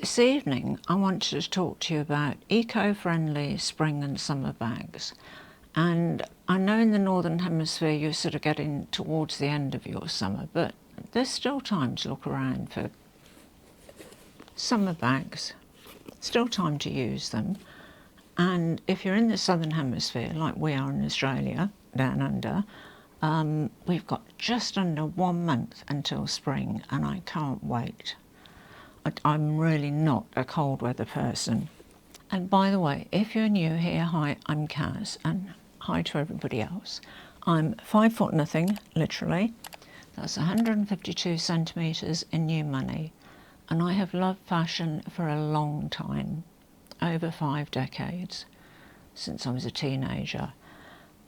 This evening I wanted to talk to you about eco-friendly spring and summer bags. And I know in the Northern Hemisphere you're sort of getting towards the end of your summer, but there's still time to look around for summer bags, still time to use them. And if you're in the Southern Hemisphere, like we are in Australia, down under, we've got just under 1 month until spring, and I can't wait. I'm really not a cold weather person. And by the way, if you're new here, hi, I'm Kaz, and hi to everybody else. I'm 5 foot nothing, literally. That's 152 centimetres in new money. And I have loved fashion for a long time, over 5 decades, since I was a teenager.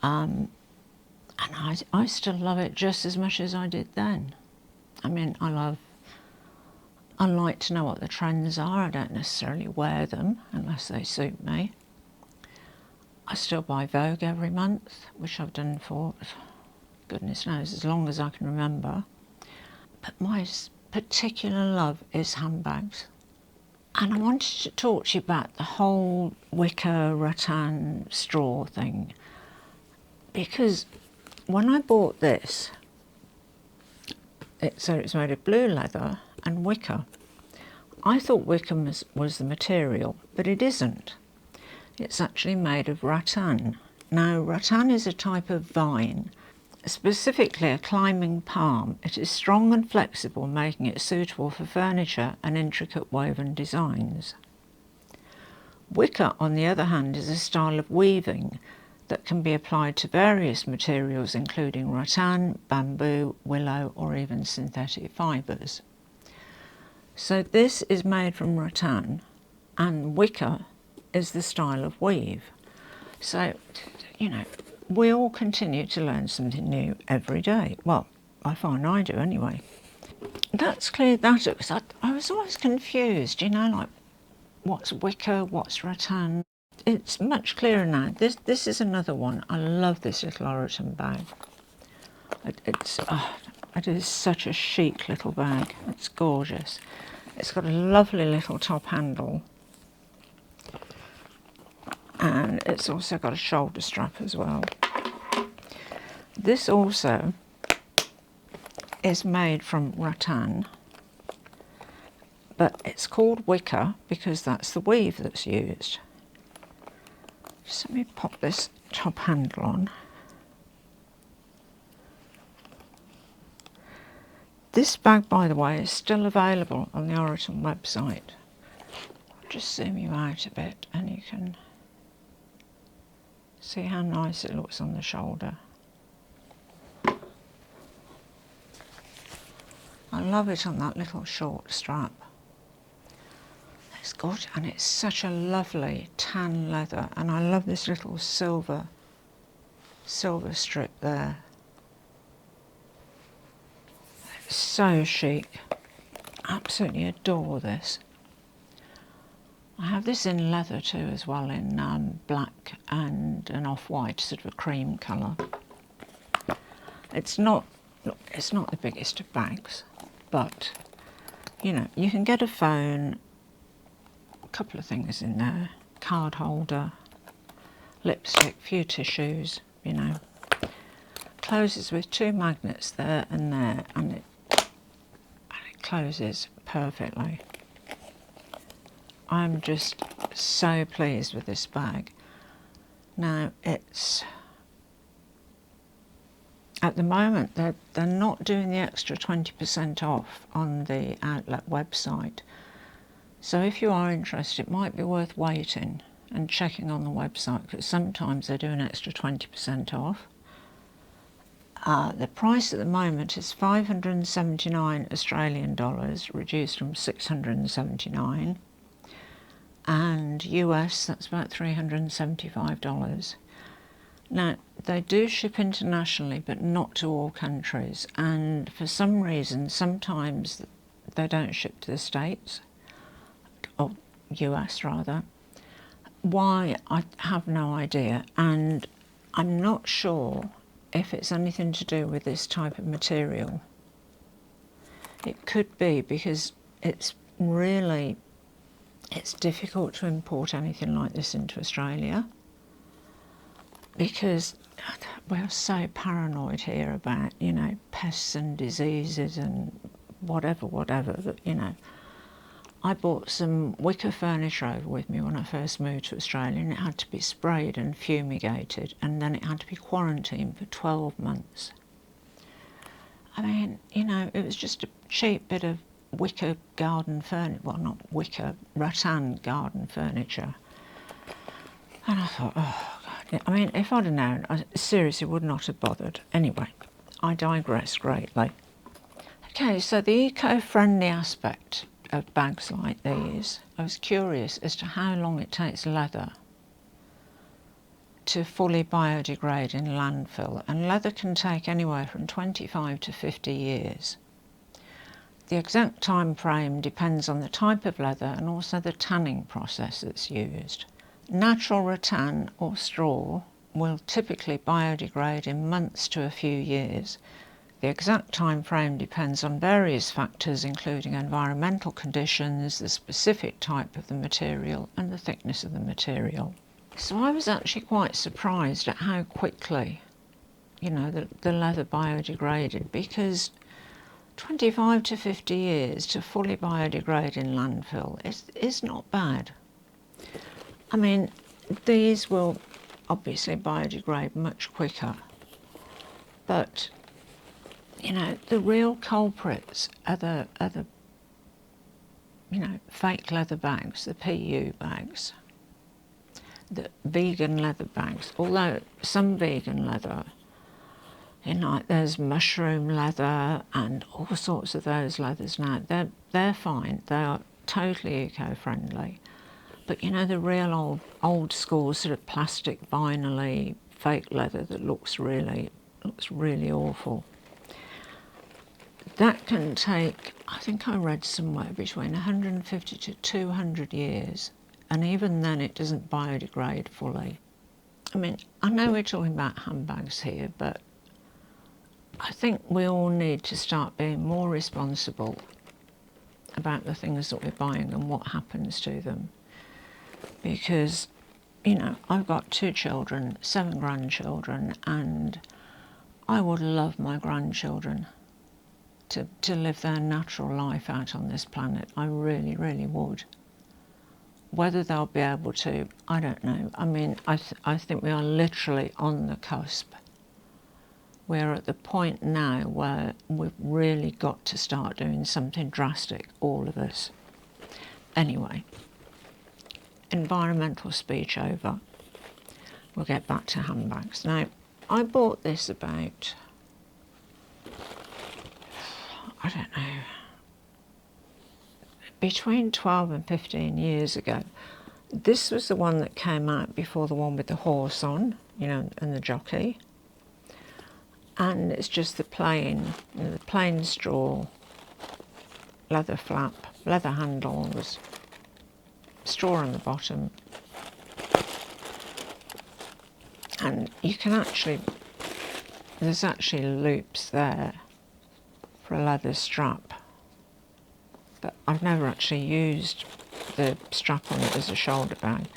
And I still love it just as much as I did then. I mean, I like to know what the trends are. I don't necessarily wear them unless they suit me. I still buy Vogue every month, which I've done for, goodness knows, as long as I can remember. But my particular love is handbags. And I wanted to talk to you about the whole wicker, rattan, straw thing. Because when I bought this, it's made of blue leather and wicker. I thought wicker was the material, but it isn't. It's actually made of rattan. Now, rattan is a type of vine, specifically a climbing palm. It is strong and flexible, making it suitable for furniture and intricate woven designs. Wicker, on the other hand, is a style of weaving that can be applied to various materials, including rattan, bamboo, willow, or even synthetic fibres. So this is made from rattan, and wicker is the style of weave. So, you know, we all continue to learn something new every day. Well, I find I do anyway. That's cleared that up, because I was always confused, you know, like, what's wicker, what's rattan? It's much clearer now. This is another one. I love this little Oraton bag. It is such a chic little bag. It's gorgeous. It's got a lovely little top handle. And it's also got a shoulder strap as well. This also is made from rattan, but it's called wicker because that's the weave that's used. Just let me pop this top handle on. This bag, by the way, is still available on the Oraton website. I'll just zoom you out a bit and you can see how nice it looks on the shoulder. I love it on that little short strap. It's gorgeous, and it's such a lovely tan leather, and I love this little silver strip there. It's so chic. Absolutely adore this. I have this in leather too as well, in black and an off-white, sort of a cream colour. It's not the biggest of bags, but you know, you can get a phone, a couple of things in there, card holder, lipstick, few tissues, you know. Closes with 2 magnets there, and it closes perfectly. I'm just so pleased with this bag. Now, it's at the moment they're not doing the extra 20% off on the outlet website. So if you are interested, it might be worth waiting and checking on the website, because sometimes they do an extra 20% off. The price at the moment is 579 Australian dollars, reduced from 679. And US, that's about $375. Now, they do ship internationally, but not to all countries. And for some reason, sometimes they don't ship to the States, or US rather. Why, I have no idea. And I'm not sure if it's anything to do with this type of material. It could be, because it's really it's difficult to import anything like this into Australia because we're so paranoid here about, you know, pests and diseases and whatever, that, you know. I bought some wicker furniture over with me when I first moved to Australia, and it had to be sprayed and fumigated, and then it had to be quarantined for 12 months. I mean, you know, it was just a cheap bit of wicker garden furniture, well, not wicker, rattan garden furniture. And I thought, oh, God. I mean, if I'd have known, I seriously would not have bothered. Anyway, I digress greatly. Okay, so the eco-friendly aspect of bags like these, I was curious as to how long it takes leather to fully biodegrade in landfill, and leather can take anywhere from 25 to 50 years. The exact time frame depends on the type of leather and also the tanning process that's used. Natural rattan or straw will typically biodegrade in months to a few years. The exact time frame depends on various factors, including environmental conditions, the specific type of the material, and the thickness of the material. So I was actually quite surprised at how quickly, you know, the leather biodegraded, because 25 to 50 years to fully biodegrade in landfill is not bad. I mean, these will obviously biodegrade much quicker, but you know, the real culprits are the you know, fake leather bags, the PU bags, the vegan leather bags. Although some vegan leather, you know, like there's mushroom leather and all sorts of those leathers now, they're fine. They are totally eco-friendly. But you know, the real old school sort of plastic vinyl-y fake leather that looks really awful. That can take, I think I read somewhere, between 150 to 200 years, and even then it doesn't biodegrade fully. I mean, I know we're talking about handbags here, but I think we all need to start being more responsible about the things that we're buying and what happens to them. Because, you know, I've got 2 children, 7 grandchildren, and I would love my grandchildren to live their natural life out on this planet. I really, really would. Whether they'll be able to, I don't know. I mean, I think we are literally on the cusp. We're at the point now where we've really got to start doing something drastic, all of us. Anyway, environmental speech over. We'll get back to handbags. Now, I bought this about, I don't know, between 12 and 15 years ago. This was the one that came out before the one with the horse on, you know, and the jockey. And it's just the plain, you know, the plain straw, leather flap, leather handles, straw on the bottom. And you can actually, there's actually loops there for a leather strap. But I've never actually used the strap on it as a shoulder bag.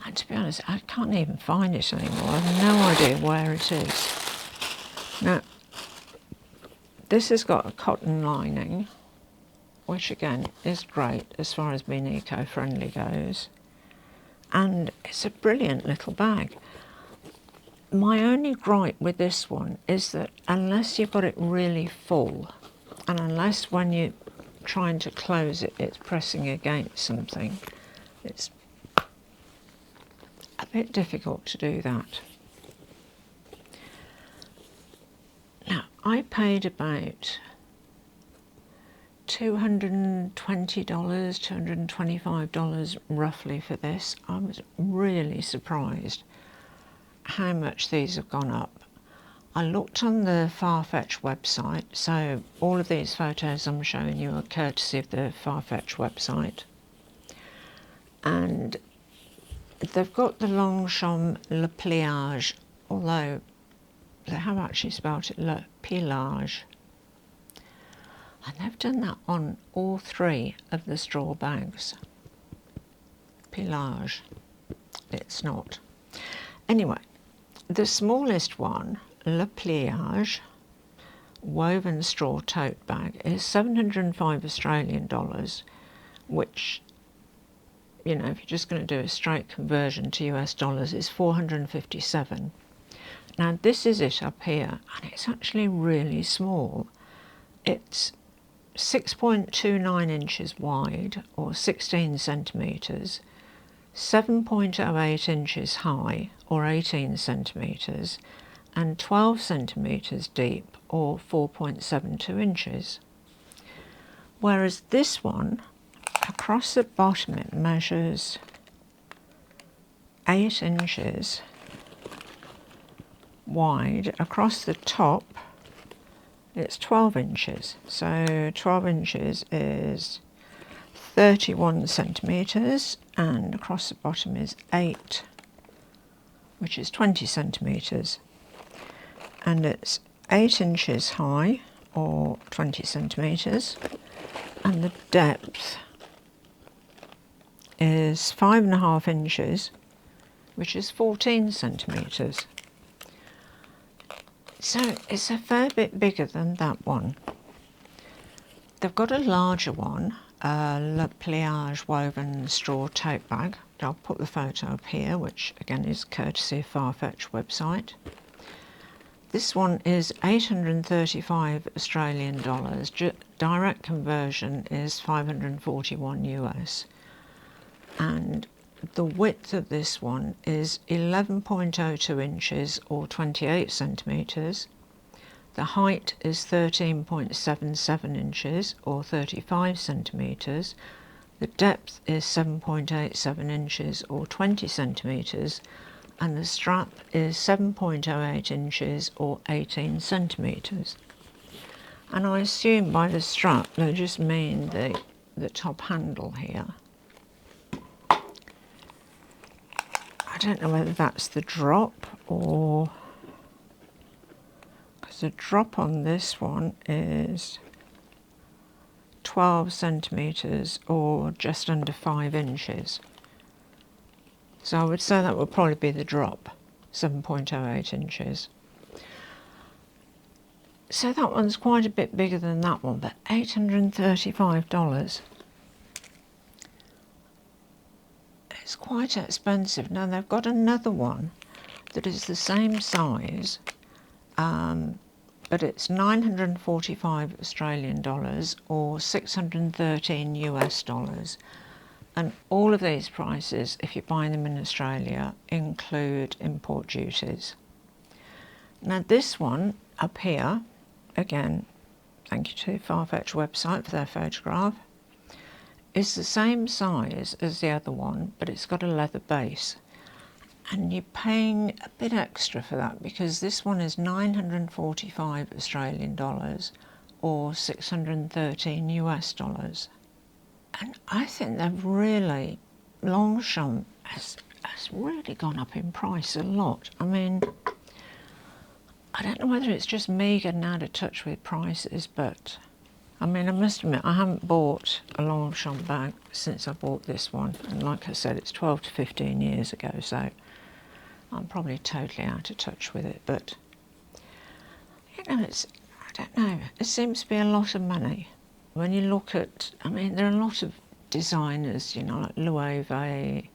And to be honest, I can't even find it anymore. I have no idea where it is. Now, this has got a cotton lining, which again is great as far as being eco-friendly goes. And it's a brilliant little bag. My only gripe with this one is that unless you've got it really full, and unless when you're trying to close it, it's pressing against something, it's a bit difficult to do that. Now, I paid about $220, $225 roughly for this. I was really surprised how much these have gone up. I looked on the Farfetch website, so all of these photos I'm showing you are courtesy of the Farfetch website. And they've got the Longchamp Le Pliage, although they have actually spelled it Le Pliage. And they've done that on all 3 of the straw bags. Pliage. It's not. Anyway, the smallest one, Le Pliage, woven straw tote bag, is 705 Australian dollars, which, you know, if you're just going to do a straight conversion to US dollars, is 457. Now this is it up here, and it's actually really small. It's 6.29 inches wide, or 16 centimetres, 7.08 inches high, or 18 centimetres, and 12 centimetres deep, or 4.72 inches. Whereas this one, across the bottom, it measures 8 inches wide. Across the top, it's 12 inches. So 12 inches is 31 centimetres, and across the bottom is 8, which is 20 centimetres. And it's 8 inches high, or 20 centimetres, and the depth is 5.5 inches, which is 14 centimetres. So it's a fair bit bigger than that one. They've got a larger one, Le Pliage woven straw tote bag. I'll put the photo up here, which again is courtesy of Farfetch website. This one is 835 Australian dollars. Direct conversion is 541 US. And the width of this one is 11.02 inches, or 28 centimetres. The height is 13.77 inches, or 35 centimetres. The depth is 7.87 inches, or 20 centimetres. And the strap is 7.08 inches, or 18 centimetres. And I assume by the strap they just mean the top handle here. I don't know whether that's the drop, or because the drop on this one is 12 centimetres, or just under 5 inches. So I would say that would probably be the drop, 7.08 inches. So that one's quite a bit bigger than that one, but $835. It's quite expensive. Now they've got another one that is the same size, but it's 945 Australian dollars, or 613 US dollars. And all of these prices, if you're buying them in Australia, include import duties. Now this one up here, again, thank you to Farfetch website for their photograph, is the same size as the other one, but it's got a leather base. And you're paying a bit extra for that, because this one is 945 Australian dollars, or 613 US dollars. And I think they've really, Longchamp has really gone up in price a lot. I mean, I don't know whether it's just me getting out of touch with prices, but I mean, I must admit, I haven't bought a Longchamp bag since I bought this one. And like I said, it's 12 to 15 years ago, so I'm probably totally out of touch with it. But, you know, I don't know, it seems to be a lot of money. When you look at, I mean, there are a lot of designers, you know, like Loewe,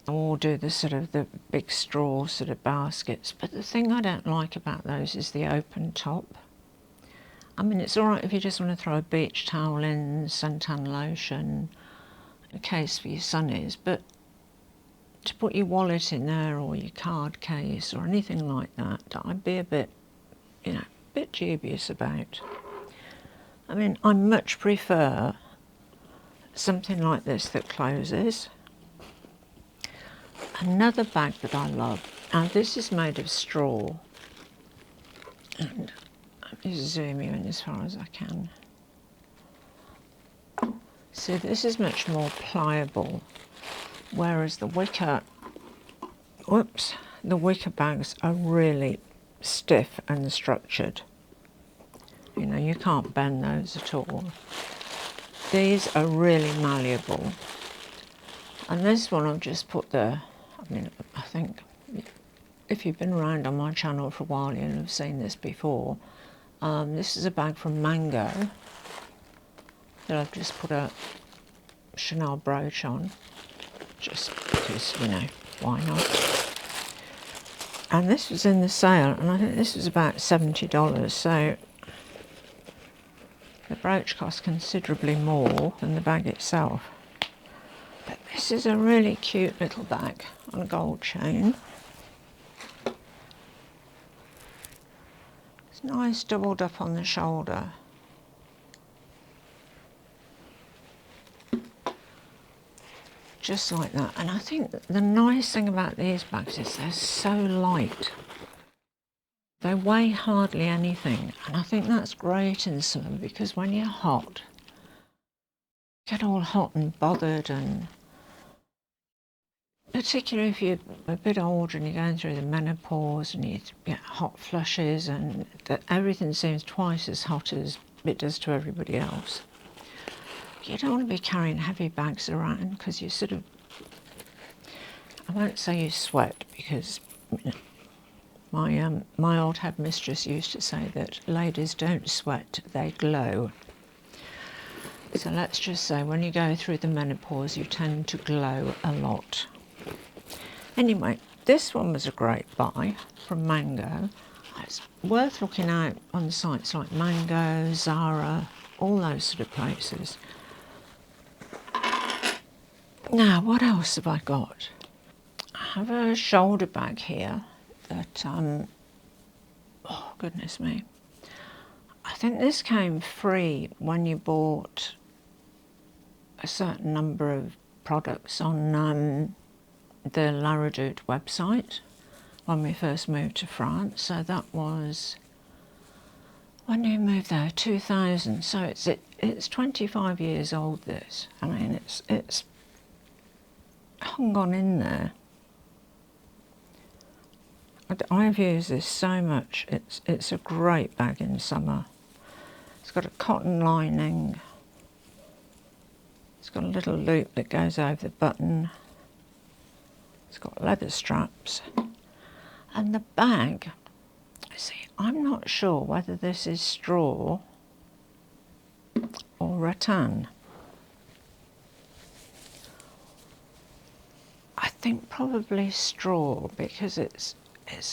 or do the sort of the big straw sort of baskets. But the thing I don't like about those is the open top. I mean, it's all right if you just want to throw a beach towel in, suntan lotion, a case for your sunnies, but to put your wallet in there, or your card case, or anything like that, I'd be a bit, you know, a bit dubious about. I mean, I much prefer something like this that closes. Another bag that I love, and this is made of straw, and let me zoom you in as far as I can. So this is much more pliable, whereas the wicker bags are really stiff and structured. You know, you can't bend those at all. These are really malleable, And this one I've just put there. I mean, I think if you've been around on my channel for a while, you'll have seen this before. This is a bag from Mango that I've just put a Chanel brooch on, just because, you know, why not? And this was in the sale, and I think this was about $70, so the brooch cost considerably more than the bag itself. But this is a really cute little bag on a gold chain. It's nice doubled up on the shoulder. Just like that. And I think that the nice thing about these bags is they're so light. They weigh hardly anything, and I think that's great in summer, because when you're hot, you get all hot and bothered, and particularly if you're a bit older and you're going through the menopause and you get hot flushes and everything seems twice as hot as it does to everybody else. You don't want to be carrying heavy bags around, because you sort of, I won't say you sweat, because you know, my old headmistress used to say that ladies don't sweat, they glow. So let's just say when you go through the menopause, you tend to glow a lot. Anyway, this one was a great buy from Mango. It's worth looking out on sites like Mango, Zara, all those sort of places. Now, what else have I got? I have a shoulder bag here that, oh goodness me. I think this came free when you bought a certain number of products on the La Redoute website when we first moved to France. So that was, when you moved there, 2000. So it's 25 years old, this. I mean, it's hung on in there. I've used this so much. It's a great bag in summer. It's got a cotton lining. It's got a little loop that goes over the button. It's got leather straps. And the bag, see, I'm not sure whether this is straw or rattan. I think probably straw, because it's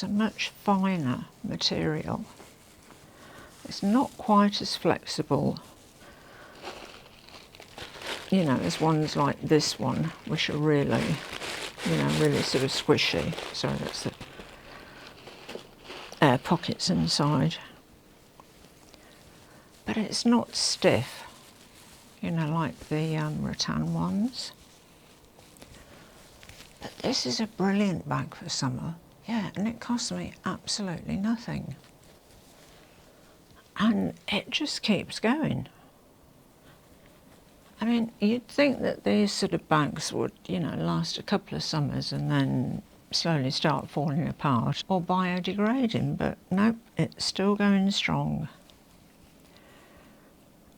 a much finer material. It's not quite as flexible, you know, as ones like this one, which are really, you know, really sort of squishy. Sorry, that's the air pockets inside. But it's not stiff, you know, like the rattan ones. But this is a brilliant bag for summer. Yeah, and it cost me absolutely nothing. And it just keeps going. I mean, you'd think that these sort of bags would, you know, last a couple of summers and then slowly start falling apart or biodegrading, but nope, it's still going strong.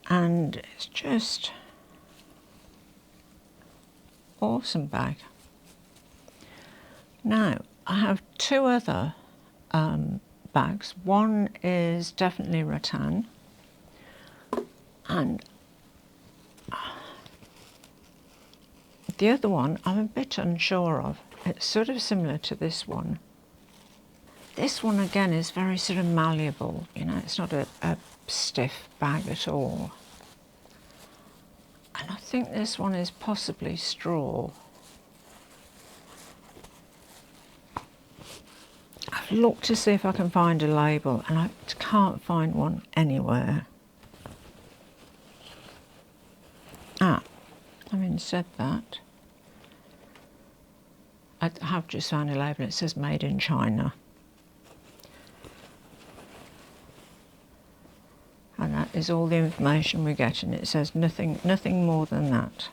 And it's just awesome bag. Now, I have two other bags. One is definitely rattan, and the other one I'm a bit unsure of. It's sort of similar to this one. This one again is very sort of malleable, you know, it's not a stiff bag at all. And I think this one is possibly straw. I've looked to see if I can find a label, and I can't find one anywhere. Ah, having said that, I have just found a label. It says made in China. And that is all the information we get, and it says nothing more than that.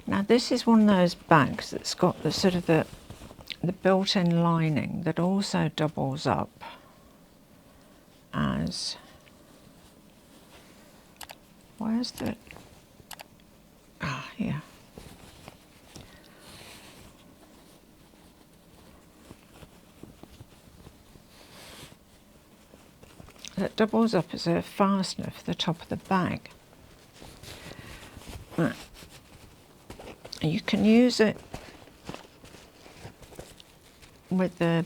Now this is one of those bags that's got the sort of the built-in lining that also doubles up as, where's the, here, it doubles up as a fastener for the top of the bag. Right. You can use it with the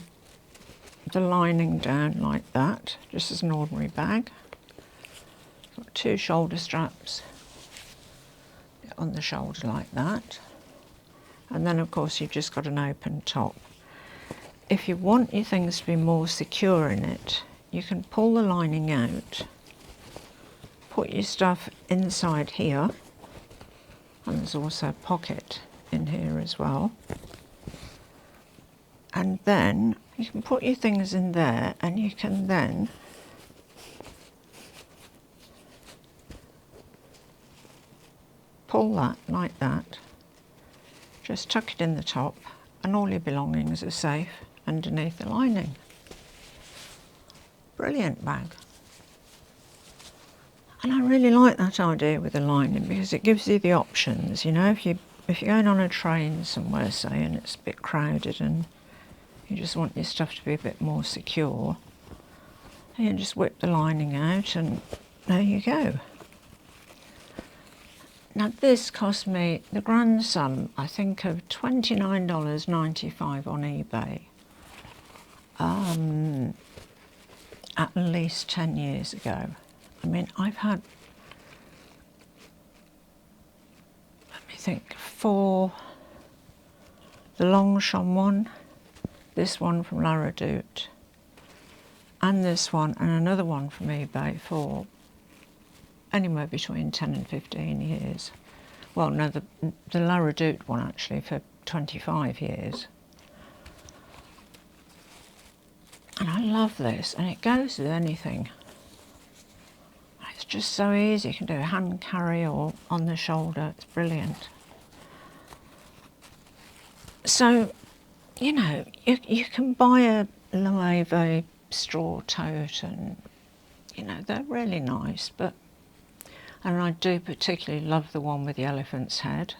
lining down like that, just as an ordinary bag. Got 2 shoulder straps on the shoulder like that, and then of course you've just got an open top. If you want your things to be more secure in it, you can pull the lining out, put your stuff inside here, and there's also a pocket in here as well, and then you can put your things in there, and you can then pull that like that, just tuck it in the top, and all your belongings are safe underneath the lining. Brilliant bag. And I really like that idea with the lining, because it gives you the options. You know, if you're going on a train somewhere, say, and it's a bit crowded and you just want your stuff to be a bit more secure, and you just whip the lining out and there you go. Now this cost me the grand sum, I think, of $29.95 on eBay. At least 10 years ago. I mean, I've had, let me think, 4, the Longchamp one, this one from La Redoute, and this one, and another one from eBay for anywhere between 10 and 15 years. Well, no, the La Redoute one actually for 25 years. And I love this, and it goes with anything. It's just so easy. You can do a hand carry or on the shoulder. It's brilliant. So, you know, you can buy a Loewe straw tote, and, you know, they're really nice, but, and I do particularly love the one with the elephant's head.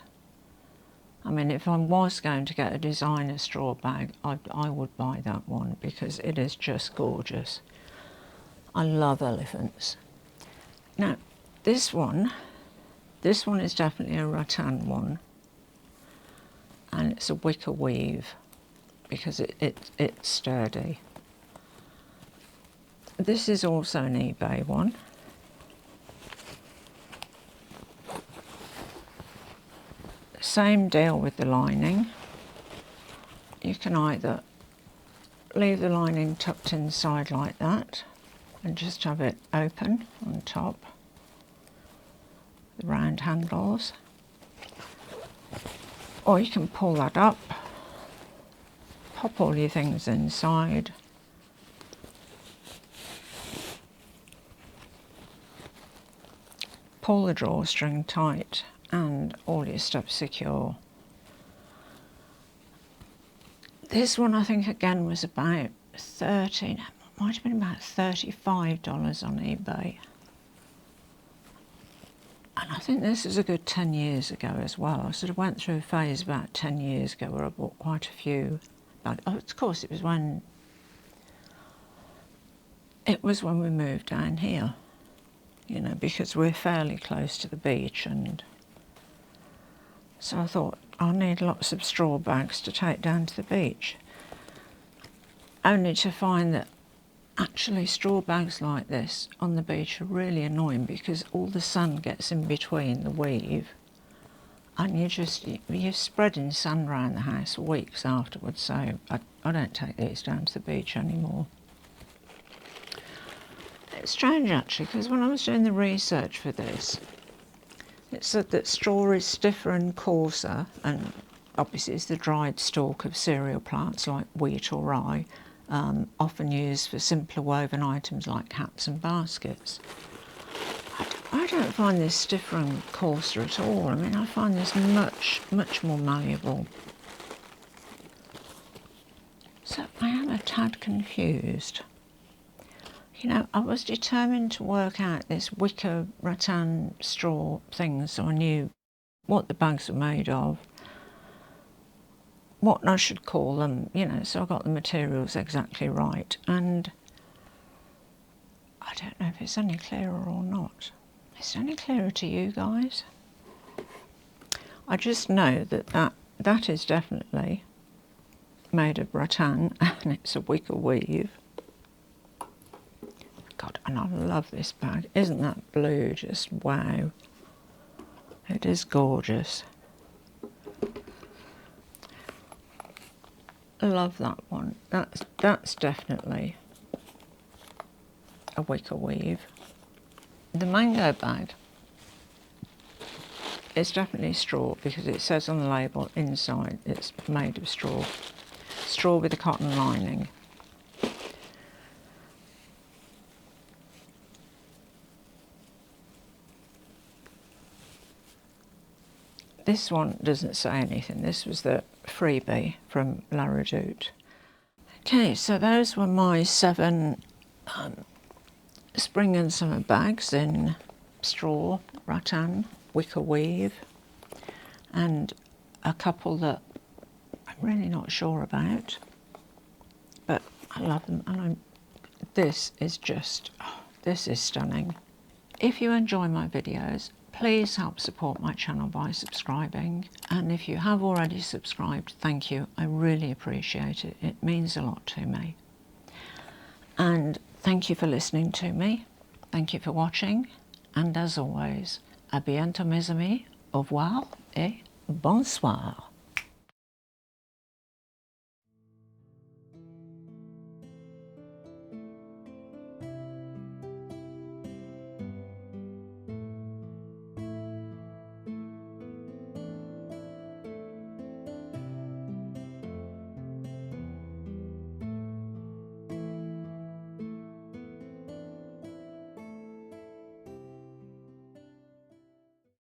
I mean, if I was going to get a designer straw bag, I would buy that one, because it is just gorgeous. I love elephants. Now, this one is definitely a rattan one, and it's a wicker weave, because it's sturdy. This is also an eBay one. Same deal with the lining. You can either leave the lining tucked inside like that and just have it open on top, the round handles, or you can pull that up, pop all your things inside, pull the drawstring tight, and all your stuff secure. This one, I think, again was about might have been about $35 on eBay. And I think this is a good 10 years ago as well. I sort of went through a phase about 10 years ago where I bought quite a few. But of course, it was when we moved down here, you know, because we're fairly close to the beach, and so I thought I'll need lots of straw bags to take down to the beach. Only to find that actually straw bags like this on the beach are really annoying, because all the sun gets in between the weave, and you're spreading sand around the house for weeks afterwards. So I don't take these down to the beach anymore. It's strange actually, because when I was doing the research for this, it said that straw is stiffer and coarser, and obviously it's the dried stalk of cereal plants like wheat or rye, often used for simpler woven items like hats and baskets. I don't find this stiffer and coarser at all. I mean, I find this much more malleable. So I am a tad confused. You know, I was determined to work out this wicker rattan straw thing, so I knew what the bags were made of, what I should call them, you know, so I got the materials exactly right. And I don't know if it's any clearer or not. Is it any clearer to you guys? I just know that that is definitely made of rattan and it's a wicker weave. God, and I love this bag. Isn't that blue just wow? It is gorgeous. I love that one. That's definitely a wicker weave. The mango bag is definitely straw because it says on the label inside it's made of straw. Straw with a cotton lining. This one doesn't say anything. This was the freebie from La Redoute. Okay, so those were my 7 spring and summer bags in straw, rattan, wicker weave, and a couple that I'm really not sure about, but I love them. And this is just, oh, this is stunning. If you enjoy my videos, please help support my channel by subscribing, and if you have already subscribed, thank you. I really appreciate it. It means a lot to me. And thank you for listening to me. Thank you for watching, and as always, à bientôt mes amis, au revoir et bonsoir.